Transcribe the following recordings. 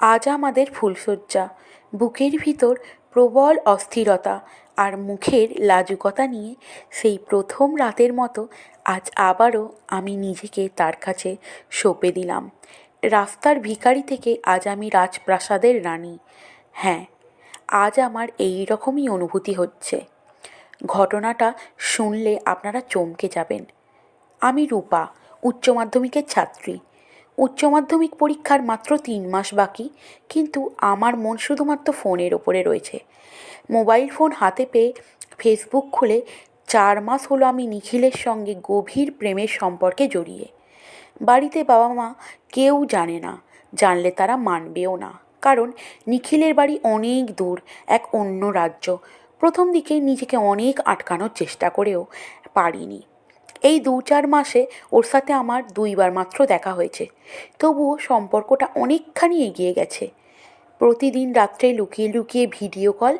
আজ আমাদের ফুলশয্যা, বুকের ভিতর প্রবল অস্থিরতা আর মুখের লাজুকতা নিয়ে সেই প্রথম রাতের মতো আজ আবারও আমি নিজেকে তার কাছে সঁপে দিলাম। রাস্তার ভিখারি থেকে আজ আমি রাজপ্রাসাদের রানী। হ্যাঁ, আজ আমার এই রকমই অনুভূতি হচ্ছে। ঘটনাটা শুনলে আপনারা চমকে যাবেন। আমি রূপা, উচ্চ মাধ্যমিকের ছাত্রী। উচ্চ মাধ্যমিক পরীক্ষার মাত্র 3 মাস বাকি, কিন্তু আমার মন শুধুমাত্র ফোনের ওপরে রয়েছে। মোবাইল ফোন হাতে পেয়ে ফেসবুক খুলে 4 মাস হলো আমি নিখিলের সঙ্গে গভীর প্রেমের সম্পর্কে জড়িয়ে। বাড়িতে বাবা মা কেউ জানে না, জানলে তারা মানবেও না, কারণ নিখিলের বাড়ি অনেক দূর, এক অন্য রাজ্য। প্রথম দিকে নিজেকে অনেক আটকানোর চেষ্টা করেও পারিনি। এই 2-4 মাসে ওর সাথে আমার 2বার মাত্র দেখা হয়েছে, তবুও সম্পর্কটা অনেকখানি এগিয়ে গেছে। প্রতিদিন রাত্রে লুকিয়ে লুকিয়ে ভিডিও কল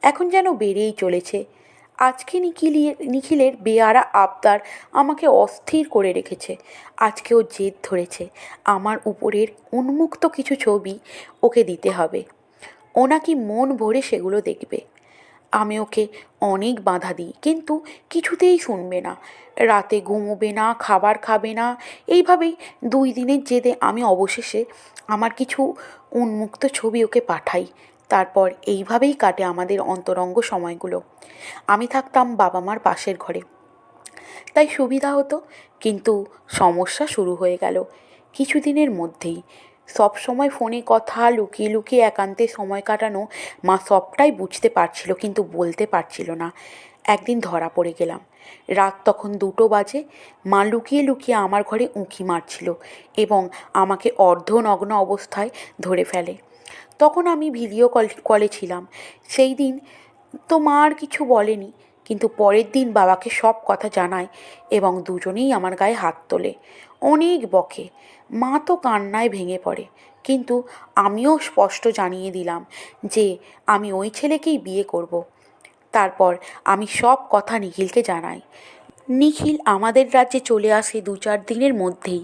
এখন যেন বেড়েই চলেছে। আজকে নিখিলের বেয়ারা আবদার আমাকে অস্থির করে রেখেছে। আজকে ও জেদ ধরেছে আমার উপরের উন্মুক্ত কিছু ছবি ওকে দিতে হবে। ও নাকি মন ভরে সেগুলো দেখবে। আমি ওকে অনেক বাধা দিই, কিন্তু কিছুতেই শুনবে না। রাতে ঘুমোবে না, খাবার খাবে না। এইভাবেই 2 দিনের জেদে আমি অবশেষে আমার কিছু উন্মুক্ত ছবি ওকে পাঠাই। তারপর এইভাবেই কাটে আমাদের অন্তরঙ্গ সময়গুলো। আমি থাকতাম বাবা মার পাশের ঘরে, তাই সুবিধা হতো, কিন্তু সমস্যা শুরু হয়ে গেল কিছুদিনের মধ্যেই। সব সময় ফোনে কথা, লুকিয়ে লুকিয়ে একান্তে সময় কাটানো, মা সবটাই বুঝতে পারছিল কিন্তু বলতে পারছিল না। একদিন ধরা পড়ে গেলাম। রাত তখন 2টো বাজে। মা লুকিয়ে লুকিয়ে আমার ঘরে উঁকি মারছিল এবং আমাকে অর্ধনগ্ন অবস্থায় ধরে ফেলে। তখন আমি ভিডিও কলে ছিলাম। সেই দিন তো মা আর কিছু বলেনি, কিন্তু পরের দিন বাবাকে সব কথা জানায় এবং দুজনেই আমার গায়ে হাত তোলে, অনেক বকে। মা তো কান্নায় ভেঙে পড়ে, কিন্তু আমিও স্পষ্ট জানিয়ে দিলাম যে আমি ওই ছেলেকেই বিয়ে করব। তারপর আমি সব কথা নিখিলকে জানাই। নিখিল আমাদের রাজ্যে চলে আসে 2-4 দিনের মধ্যেই।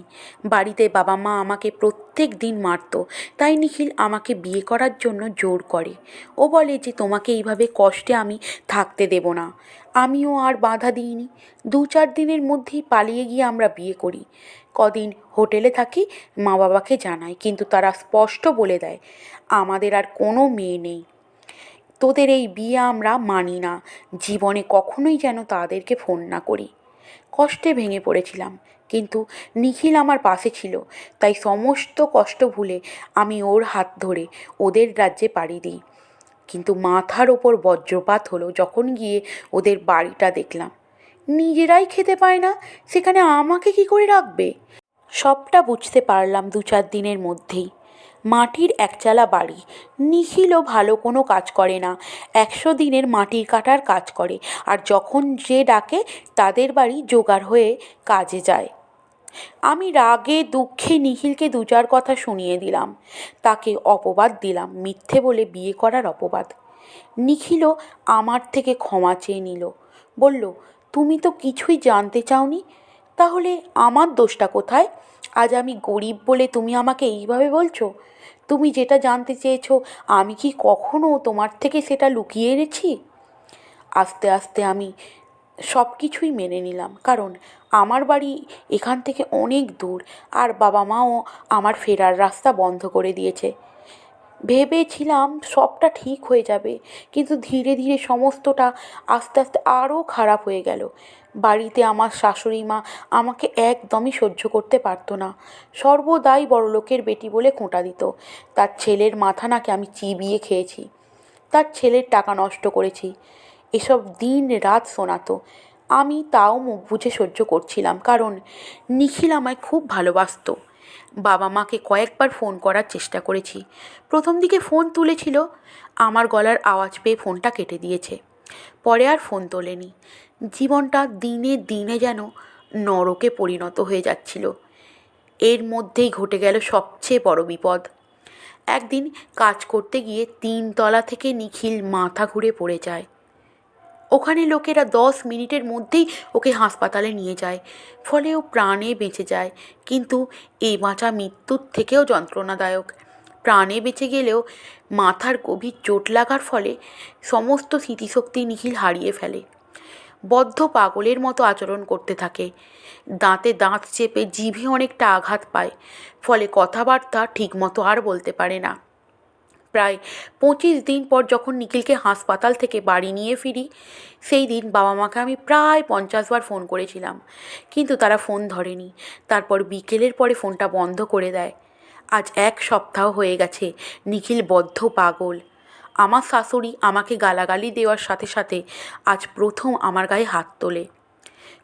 বাড়িতে বাবা মা আমাকে প্রত্যেক দিন মারতো, তাই নিখিল আমাকে বিয়ে করার জন্য জোর করে। ও বলে যে তোমাকে এইভাবে কষ্টে আমি থাকতে দেব না। আমিও আর বাধা দিইনি। 2-4 দিনের মধ্যেই পালিয়ে গিয়ে আমরা বিয়ে করি। কদিন হোটেলে থাকি, মা বাবাকে জানাই, কিন্তু তারা স্পষ্ট বলে দেয় আমাদের আর কোনো মেয়ে নেই, তোদের এই বিয়ে আমরা মানি না। জীবনে কখনোই যেন তাদেরকে ফোন না করি। কষ্টে ভেঙে পড়েছিলাম, কিন্তু নিখিল আমার পাশে ছিল, তাই সমস্ত কষ্ট ভুলে আমি ওর হাত ধরে ওদের রাজ্যে পাড়ি দিই। কিন্তু মাথার ওপর বজ্রপাত হলো যখন গিয়ে ওদের বাড়িটা দেখলাম। নিজেরাই খেতে পায় না, সেখানে আমাকে কি করে রাখবে? সবটা বুঝতে পারলাম 2-4 দিনের মধ্যেই। মাটির একচালা বাড়ি, নিখিলও ভালো কোনো কাজ করে না, 100 দিনের মাটির কাটার কাজ করে, আর যখন যে ডাকে তাদের বাড়ি জোগাড় হয়ে কাজে যায়। আমি রাগে দুঃখে নিখিলকে 2-4 কথা শুনিয়ে দিলাম, তাকে অপবাদ দিলাম, মিথ্যে বলে বিয়ে করার অপবাদ। নিখিলও আমার থেকে ক্ষমা চেয়ে নিল, বলল তুমি তো কিছুই জানতে চাওনি, তাহলে আমার দোষটা কোথায়? আজ আমি গরিব বলে তুমি আমাকে এইভাবে বলছো? তুমি যেটা জানতে চেয়েছো আমি কি কখনো তোমার থেকে সেটা লুকিয়ে এনেছি? আস্তে আস্তে আমি সব কিছুই মেনে নিলাম, কারণ আমার বাড়ি এখান থেকে অনেক দূর, আর বাবা মাও আমার ফেরার রাস্তা বন্ধ করে দিয়েছে। ভেবেছিলাম সবটা ঠিক হয়ে যাবে, কিন্তু ধীরে ধীরে সমস্তটা আস্তে আস্তে আরও খারাপ হয়ে গেল। বাড়িতে আমার শাশুড়ি মা আমাকে একদমই সহ্য করতে পারতো না। সর্বদাই বড়লোকের বেটি বলে খোঁটা দিত। তার ছেলের মাথা নাকি আমি চিবিয়ে খেয়েছি, তার ছেলের টাকা নষ্ট করেছি, এসব দিন রাত শোনাতো। আমি তাও মুখ বুজে সহ্য করছিলাম, কারণ নিখিল আমায় খুব ভালোবাসতো। বাবা মাকে কয়েকবার ফোন করার চেষ্টা করেছি। প্রথম দিকে ফোন তুলেছিল, আমার গলার আওয়াজ পেয়ে ফোনটা কেটে দিয়েছে। পরে আর ফোন তোলেনি। জীবনটা দিনে দিনে যেন নরকে পরিণত হয়ে যাচ্ছিল। এর মধ্যেই ঘটে গেল সবচেয়ে বড় বিপদ। একদিন কাজ করতে গিয়ে 3 তলা থেকে নিখিল মাথা ঘুরে পড়ে যায়। ওখানে লোকেরা 10 মিনিটের মধ্যেই ওকে হাসপাতালে নিয়ে যায়, ফলে ও প্রাণে বেঁচে যায়, কিন্তু এই বাঁচা মৃত্যুর থেকেও যন্ত্রণাদায়ক। প্রাণে বেঁচে গেলেও মাথার গভীর চোট লাগার ফলে সমস্ত স্মৃতিশক্তি নিখিল হারিয়ে ফেলে। বদ্ধ পাগলের মতো আচরণ করতে থাকে। দাঁতে দাঁত চেপে জিভে অনেকটা আঘাত পায়, ফলে কথাবার্তা ঠিকমতো আর বলতে পারে না। প্রায় 25 দিন পর যখন নিখিলকে হাসপাতাল থেকে বাড়ি নিয়ে ফিরি, সেই দিন বাবা মাকে আমি প্রায় 50 বার ফোন করেছিলাম, কিন্তু তারা ফোন ধরেনি। তারপর বিকেলের পরে ফোনটা বন্ধ করে দেয়। আজ 1 সপ্তাহ হয়ে গেছে নিখিল বদ্ধ পাগল। আমার শাশুড়ি আমাকে গালাগালি দেওয়ার সাথে সাথে আজ প্রথম আমার গায়ে হাত তোলে।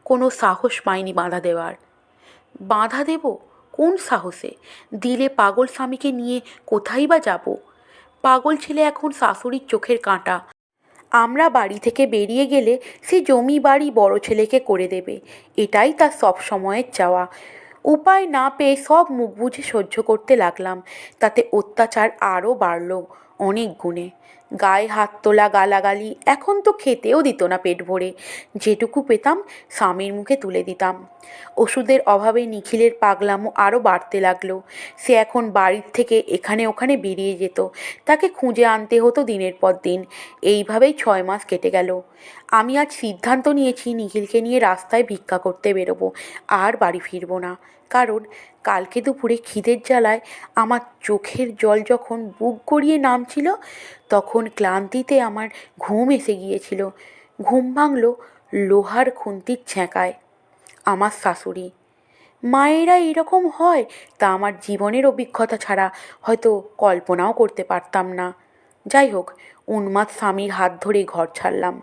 কোনো সাহস পায়নি বাধা দেওয়ার। বাধা দেব কোন সাহসে? দিলে পাগল স্বামীকে নিয়ে কোথায় বা যাব? পাগল ছেলে এখন শাশুড়ির চোখের কাঁটা। আমরা বাড়ি থেকে বেরিয়ে গেলে সে জমি বাড়ি বড় ছেলেকে করে দেবে, এটাই তার সব সময়ের চাওয়া। উপায় না পেয়ে সব মুখ বুজে সহ্য করতে লাগলাম। তাতে অত্যাচার আরও বাড়ল অনেক গুণে। গায়ে হাত তোলা, গালাগালি, এখন তো খেতেও দিত না পেট ভরে। যেটুকু পেতাম স্বামীর মুখে তুলে দিতাম। ওষুধের অভাবে নিখিলের পাগলামো আরও বাড়তে লাগলো। সে এখন বাড়ির থেকে এখানে ওখানে বেরিয়ে যেত। তাকে খুঁজে আনতে হতো দিনের পর দিন। এইভাবেই 6 মাস কেটে গেল। আমি আজ সিদ্ধান্ত নিয়েছি নিখিলকে নিয়ে রাস্তায় ভিক্ষা করতে বেরোবো, আর বাড়ি ফিরবো না। কারণ কালকে দুপুরে খিদের জ্বালায় আমার চোখের জল যখন বুক গড়িয়ে নামছিল, তখন ক্লান্তিতে আমার ঘুম এসে গিয়েছিল। ঘুম ভাঙল লোহার খুন্তির ছ্যাঁকায়। আমার শাশুড়ি। মায়েরা এরকম হয় তা আমার জীবনের অভিজ্ঞতা ছাড়া হয়তো কল্পনাও করতে পারতাম না। যাই হোক, উন্মাদ স্বামীর হাত ধরে ঘর ছাড়লাম।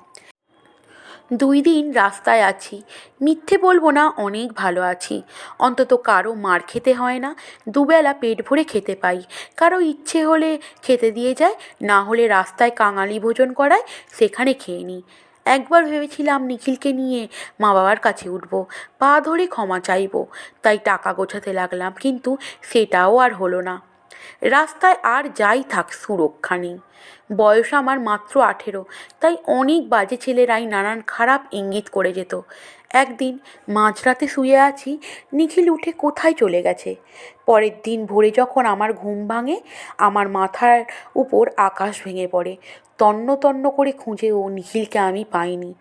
2 দিন রাস্তায় আছি। মিথ্যে বলবো না, অনেক ভালো আছি। অন্তত কারো মার খেতে হয় না। দুবেলা পেট ভরে খেতে পাই। কারো ইচ্ছে হলে খেতে দিয়ে যায়, না হলে রাস্তায় কাঙালি ভোজন করায়, সেখানে খেয়ে নিই। একবার ভেবেছিলাম নিখিলকে নিয়ে মা বাবার কাছে উঠব, পা ধরে ক্ষমা চাইব। তাই টাকা গোছাতে লাগলাম, কিন্তু সেটাও আর হলো না। রাস্তায় আর যাই থাক সুরক্ষা নেই। বয়স আমার মাত্র 18, তাই অনেক বাজে ছেলেরাই নানান খারাপ ইঙ্গিত করে যেত। একদিন মাঝরাতে শুয়ে আছি, নিখিল উঠে কোথায় চলে গেছে। পরের দিন ভোরে যখন আমার ঘুম ভাঙে, আমার মাথার উপর আকাশ ভেঙে পড়ে। তন্ন তন্ন করে খুঁজেও নিখিলকে আমি পাইনি।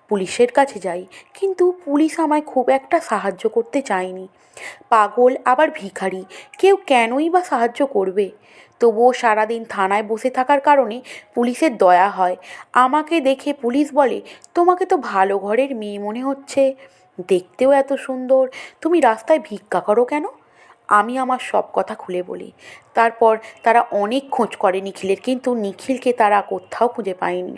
পুলিশের কাছে যাই, কিন্তু পুলিশ আমায় খুব একটা সাহায্য করতে চায়নি। পাগল আবার ভিখারি, কেউ কেনই বা সাহায্য করবে? তবুও সারাদিন থানায় বসে থাকার কারণে পুলিশের দয়া হয়। আমাকে দেখে পুলিশ বলে, তোমাকে তো ভালো ঘরের মেয়ে মনে হচ্ছে, দেখতেও এত সুন্দর, তুমি রাস্তায় ভিক্ষা করো কেন? আমি আমার সব কথা খুলে বলি। তারপর তারা অনেক খোঁজ করে নিখিলের, কিন্তু নিখিলকে তারা কোথাও খুঁজে পায়নি।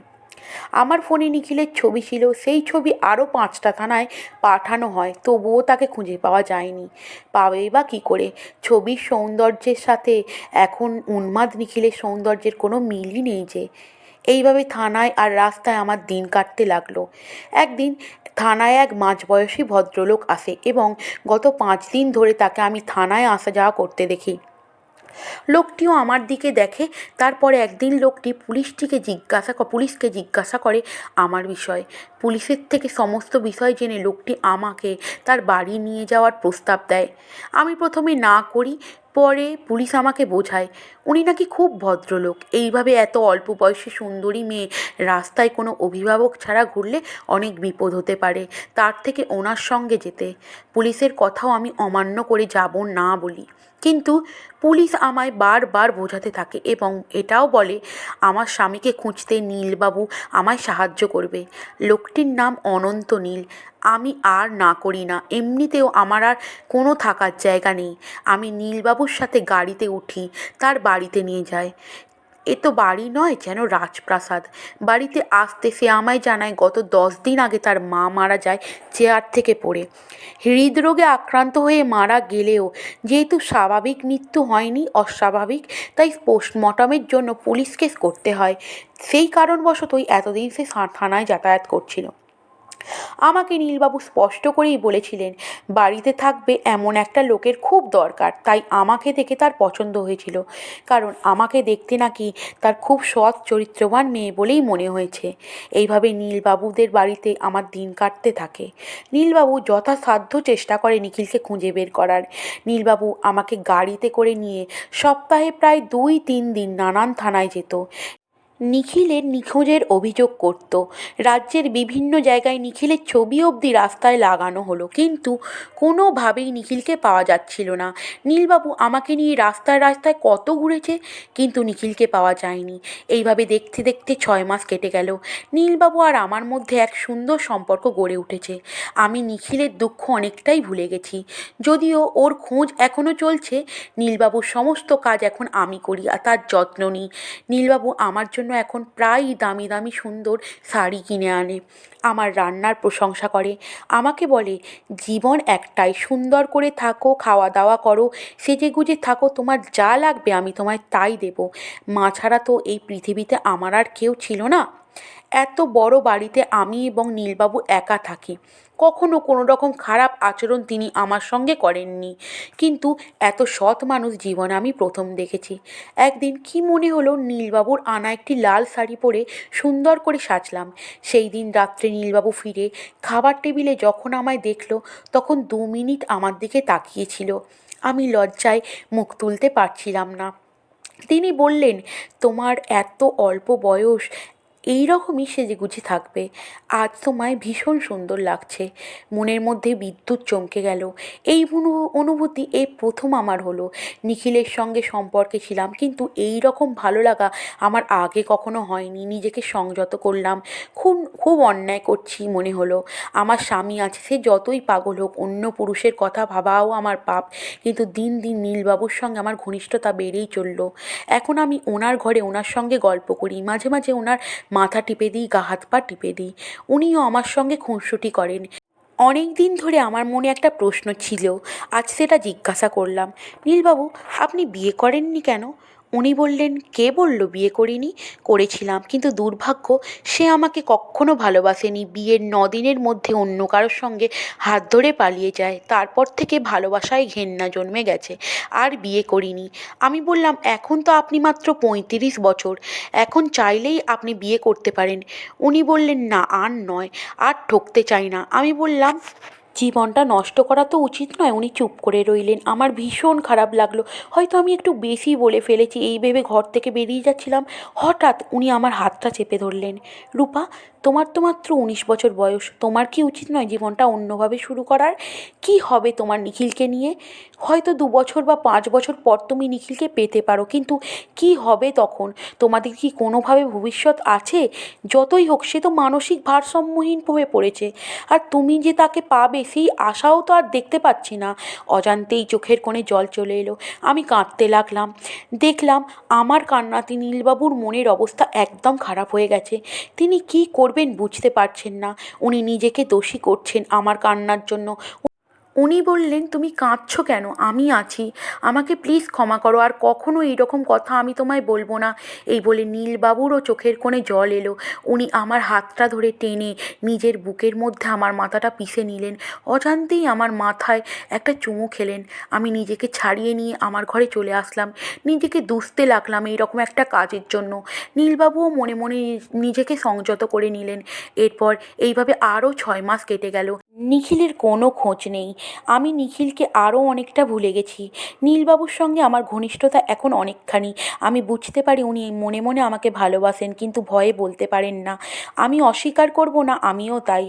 আমার ফোনে নিখিলের ছবি ছিল, সেই ছবি আরও 5টা থানায় পাঠানো হয়, তবুও তাকে খুঁজে পাওয়া যায়নি। পাবেই বা কী করে? ছবির সৌন্দর্যের সাথে এখন উন্মাদ নিখিলের সৌন্দর্যের কোনো মিলই নেই যে। এইভাবে থানায় আর রাস্তায় আমার দিন কাটতে লাগলো। একদিন থানায় এক মাঝবয়সী ভদ্রলোক আসে এবং গত 5 দিন ধরে তাকে আমি থানায় আসা যাওয়া করতে দেখি। লোকটিও আমার দিকে দেখে। তারপরে একদিন লোকটি পুলিশকে জিজ্ঞাসা করে আমার বিষয়ে। পুলিশের থেকে সমস্ত বিষয় জেনে লোকটি আমাকে তার বাড়ি নিয়ে যাওয়ার প্রস্তাব দেয়। আমি প্রথমে না করি, পরে পুলিশ আমাকে বোঝায় উনি নাকি খুব ভদ্রলোক। এইভাবে এত অল্প বয়সী সুন্দরী মেয়ে রাস্তায় কোনো অভিভাবক ছাড়া ঘুরলে অনেক বিপদ হতে পারে, তার থেকে ওনার সঙ্গে যেতে। পুলিশের কথাও আমি অমান্য করে যাব না বলি, কিন্তু পুলিশ আমায় বারবার বোঝাতে থাকে এবং এটাও বলে আমার স্বামীকে খুঁজতে নীলবাবু আমায় সাহায্য করবে। লোকটির নাম অনন্ত নীল। আমি আর না করি না। এমনিতেও আমার আর কোনো থাকার জায়গা নেই। আমি নীলবাবুর সাথে গাড়িতে উঠি, তার বাড়িতে নিয়ে যায়। এ তো বাড়ি নয়, যেন রাজপ্রাসাদ। বাড়িতে আসতে সে আমায় জানায় গত 10 দিন আগে তার মা মারা যায় চেয়ার থেকে পড়ে। হৃদরোগে আক্রান্ত হয়ে মারা গেলেও যেহেতু স্বাভাবিক মৃত্যু হয়নি, অস্বাভাবিক, তাই পোস্টমর্টমের জন্য পুলিশ কেস করতে হয়। সেই কারণবশতই এতদিন সে থানায় যাতায়াত করছিল। আমাকে নীলবাবু স্পষ্ট করেই বলেছিলেন বাড়িতে থাকবে এমন একটা লোকের খুব দরকার, তাই আমাকে দেখে তার পছন্দ হয়েছিল, কারণ আমাকে দেখতে নাকি তার খুব সৎ চরিত্রবান মেয়ে বলেই মনে হয়েছে। এইভাবে নীলবাবুদের বাড়িতে আমার দিন কাটতে থাকে। নীলবাবু যথাসাধ্য চেষ্টা করে নিখিলকে খুঁজে বের করার। নীলবাবু আমাকে গাড়িতে করে নিয়ে সপ্তাহে প্রায় 2-3 দিন নানান থানায় যেত। নিখিলের নিখোঁজের অভিযোগ করত। রাজ্যের বিভিন্ন জায়গায় নিখিলের ছবি অবধি রাস্তায় লাগানো হলো, কিন্তু কোনোভাবেই নিখিলকে পাওয়া যাচ্ছিল না। নীলবাবু আমাকে নিয়ে রাস্তায় রাস্তায় কত ঘুরেছে, কিন্তু নিখিলকে পাওয়া যায়নি। এইভাবে দেখতে দেখতে 6 মাস কেটে গেল। নীলবাবু আর আমার মধ্যে এক সুন্দর সম্পর্ক গড়ে উঠেছে। আমি নিখিলের দুঃখ অনেকটাই ভুলে গেছি। যদিও ওর খোঁজ এখনও চলছে, নীলবাবুর সমস্ত কাজ এখন আমি করি আর তার যত্ন নিই। নীলবাবু আমার জন্য এখন প্রায়ই দামি দামি সুন্দর শাড়ি কিনে আনে, আমার রান্নার প্রশংসা করে, আমাকে বলে জীবন একটাই, সুন্দর করে থাকো, খাওয়া দাওয়া করো, সেজেগুজে থাকো, তোমার যা লাগবে আমি তোমায় তাই দেবো। মা ছাড়া তো এই পৃথিবীতে আমার আর কেউ ছিল না। এত বড় বাড়িতে আমি এবং নীলবাবু একা থাকি। কখনো কোনো রকম খারাপ আচরণ তিনি আমার সঙ্গে করেননি, কিন্তু এত সৎ মানুষ জীবনে আমি প্রথম দেখেছি। একদিন কি মনে হলো নীলবাবুর আনা একটি লাল শাড়ি পরে সুন্দর করে সাজলাম। সেই দিন রাত্রে নীলবাবু ফিরে খাবার টেবিলে যখন আমায় দেখলো, তখন 2 মিনিট আমার দিকে তাকিয়েছিল। আমি লজ্জায় মুখ তুলতে পারছিলাম না। তিনি বললেন, তোমার এত অল্প বয়স, এই রকমই সেজেগুজে থাকবে, আজ তোমায় ভীষণ সুন্দর লাগছে। মনের মধ্যে বিদ্যুৎ চমকে গেল। এই অনুভূতি এই প্রথম আমার হলো। নিখিলের সঙ্গে সম্পর্কে ছিলাম, কিন্তু এই রকম ভালো লাগা আমার আগে কখনো হয়নি। নিজেকে সংযত করলাম। খুব খুব অন্যায় করছি মনে হলো। আমার স্বামী আছে, সে যতই পাগল হোক, অন্য পুরুষের কথা ভাবাও আমার পাপ, কিন্তু দিন দিন নীলবাবুর সঙ্গে আমার ঘনিষ্ঠতা বেড়েই চলল। এখন আমি ওনার ঘরে ওনার সঙ্গে গল্প করি, মাঝে মাঝে ওনার মাথা টিপে দিই, গা হাত পা টিপে দিই। উনিও আমার সঙ্গে খুনসুটি করেন। অনেক দিন ধরে আমার মনে একটা প্রশ্ন ছিল, আজ সেটা জিজ্ঞাসা করলাম, নীলবাবু আপনি বিয়ে করেননি কেন? উনি বললেন, কে বলল বিয়ে করিনি? করেছিলাম, কিন্তু দুর্ভাগ্য সে আমাকে কখনো ভালোবাসেনি। বিয়ের 9 দিনের মধ্যে অন্য কারোর সঙ্গে হাত ধরে পালিয়ে যায়। তারপর থেকে ভালোবাসায় ঘেন্না জন্মে গেছে, আর বিয়ে করিনি। আমি বললাম, এখন তো আপনি মাত্র 35 বছর, এখন চাইলেই আপনি বিয়ে করতে পারেন। উনি বললেন, না আর নয়, আর ঠকতে চাই না। আমি বললাম, জীবনটা নষ্ট করা তো উচিত নয়। উনি চুপ করে রইলেন। আমার ভীষণ খারাপ লাগলো, হয়তো আমি একটু বেশি বলে ফেলেছি। এই ভেবে ঘর থেকে বেরিয়ে যাচ্ছিলাম, হঠাৎ উনি আমার হাতটা চেপে ধরলেন। রূপা, তোমার তো মাত্র 19 বছর বয়স, তোমার কি উচিত নয় জীবনটা অন্যভাবে শুরু করার? কি হবে তোমার নিখিলকে নিয়ে? হয়তো 2 বছর বা 5 বছর পর তুমি নিখিলকে পেতে পারো, কিন্তু কি হবে তখন? তোমাদের কি কোনোভাবে ভবিষ্যৎ আছে? যতই হোক, সে তো মানসিক ভারসাম্যহীন হয়ে পড়েছে, আর তুমি যে তাকে পাবে সেই আশাও তো আর দেখতে পাচ্ছি না। অজান্তেই চোখের কোণে জল চলে এলো। আমি কাঁদতে লাগলাম। দেখলাম আমার কান্নাতে নীলবাবুর মনের অবস্থা একদম খারাপ হয়ে গেছে। তিনি কি করবেন বুঝতে পারছেন না। উনি নিজেকে দোষী করছেন আমার কান্নার জন্য। উনি বললেন, তুমি কাঁদছো কেন? আমি আছি, আমাকে প্লিজ ক্ষমা করো, আর কখনো এইরকম কথা আমি তোমায় বলবো না। এই বলে নীলবাবুরও চোখের কোণে জল এলো। উনি আমার হাতটা ধরে টেনে নিজের বুকের মধ্যে আমার মাথাটা পিষে নিলেন। অজান্তেই আমার মাথায় একটা চুমু খেলেন। আমি নিজেকে ছাড়িয়ে নিয়ে আমার ঘরে চলে আসলাম। নিজেকে দুষতে লাগলাম এইরকম একটা কাজের জন্য। নীলবাবুও মনে মনে নিজেকে সংযত করে নিলেন। এরপর এইভাবে আরও 6 মাস কেটে গেল। নিখিলের কোনো খোঁজ নেই। আমি নিখিলকে আরও অনেকটা ভুলে গেছি। নীলবাবুর সঙ্গে আমার ঘনিষ্ঠতা এখন অনেকখানি। আমি বুঝতে পারি উনি মনে মনে আমাকে ভালোবাসেন, কিন্তু ভয়ে বলতে পারেন না। আমি অস্বীকার করব না, আমিও তাই।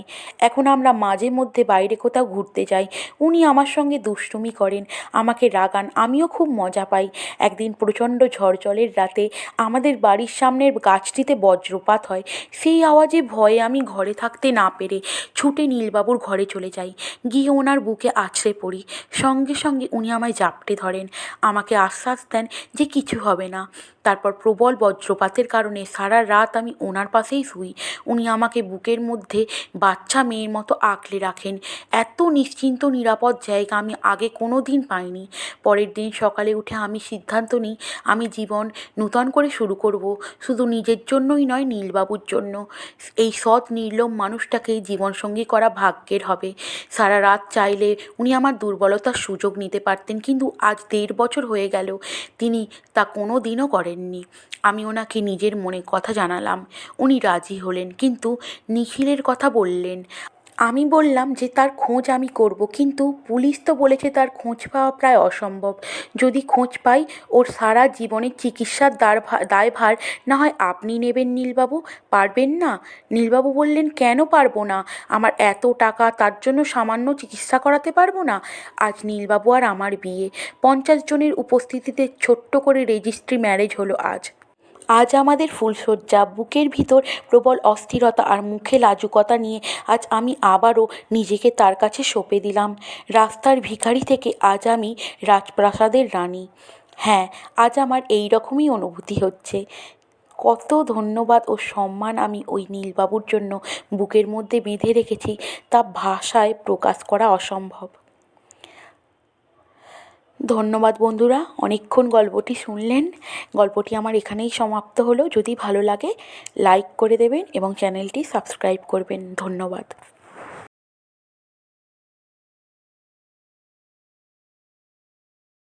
এখন আমরা মাঝে মধ্যে বাইরে কোথাও ঘুরতে যাই। উনি আমার সঙ্গে দুষ্টুমি করেন, আমাকে রাগান, আমিও খুব মজা পাই। একদিন প্রচণ্ড ঝড় জলের রাতে আমাদের বাড়ির সামনের গাছটিতে বজ্রপাত হয়। সেই আওয়াজে ভয়ে আমি ঘরে থাকতে না পেরে ছুটে নীলবাবুর ঘরে ঘরে চলে যাই, গিয়ে ওনার বুকে আছড়ে পড়ি। সঙ্গে সঙ্গে উনি আমায় জাপটে ধরেন, আমাকে আশ্বাস দেন যে কিছু হবে না। তারপর প্রবল বজ্রপাতের কারণে সারা রাত আমি ওনার পাশেই শুই। উনি আমাকে বুকের মধ্যে বাচ্চা মেয়ের মতো আঁকলে রাখেন। এত নিশ্চিন্ত নিরাপদ জায়গা আমি আগে কোনো দিন পাইনি। পরের দিন সকালে উঠে আমি সিদ্ধান্ত নিই আমি জীবন নূতন করে শুরু করব, শুধু নিজের জন্যই নয়, নীলবাবুর জন্য। এই সৎ নির্লোভ মানুষটাকেই জীবনসঙ্গী করা ভাগ্যের হবে। সারা রাত চাইলে উনি আমার দুর্বলতার সুযোগ নিতে পারতেন, কিন্তু আজ 1.5 বছর হয়ে গেল তিনি তা কোনো দিনও করেননি। আমি ওনাকে নিজের মনে কথা জানালাম, উনি রাজি হলেন, কিন্তু নিখিলের কথা বললেন। আমি বললাম যে তার খোঁজ আমি করব, কিন্তু পুলিশ তো বলেছে তার খোঁজ পাওয়া প্রায় অসম্ভব। যদি খোঁজ পাই, ওর সারা জীবনের চিকিৎসার দায়ভার না হয় আপনি নেবেন নীলবাবু, পারবেন না? নীলবাবু বললেন, কেন পারবো না? আমার এত টাকা, তার জন্য সামান্য চিকিৎসা করাতে পারবো না? আজ নীলবাবু আর আমার বিয়ে, 50 জনের উপস্থিতিতে ছোট্ট করে রেজিস্ট্রি ম্যারেজ হলো আজ। আজ আমাদের ফুলশয্যা, বুকের ভিতর প্রবল অস্থিরতা আর মুখে লাজুকতা নিয়ে আজ আমি আবারও নিজেকে তার কাছে সঁপে দিলাম। রাস্তার ভিখারি থেকে আজ আমি রাজপ্রাসাদের রানী। হ্যাঁ, আজ আমার এই রকমই অনুভূতি হচ্ছে। কত ধন্যবাদ ও সম্মান আমি ওই নীলবাবুর জন্য বুকের মধ্যে বেঁধে রেখেছি, তা ভাষায় প্রকাশ করা অসম্ভব। ধন্যবাদ বন্ধুরা, অনেকক্ষণ গল্পটি শুনলেন। গল্পটি আমার এখানেই সমাপ্ত হলো। যদি ভালো লাগে লাইক করে দেবেন এবং চ্যানেলটি সাবস্ক্রাইব করবেন। ধন্যবাদ।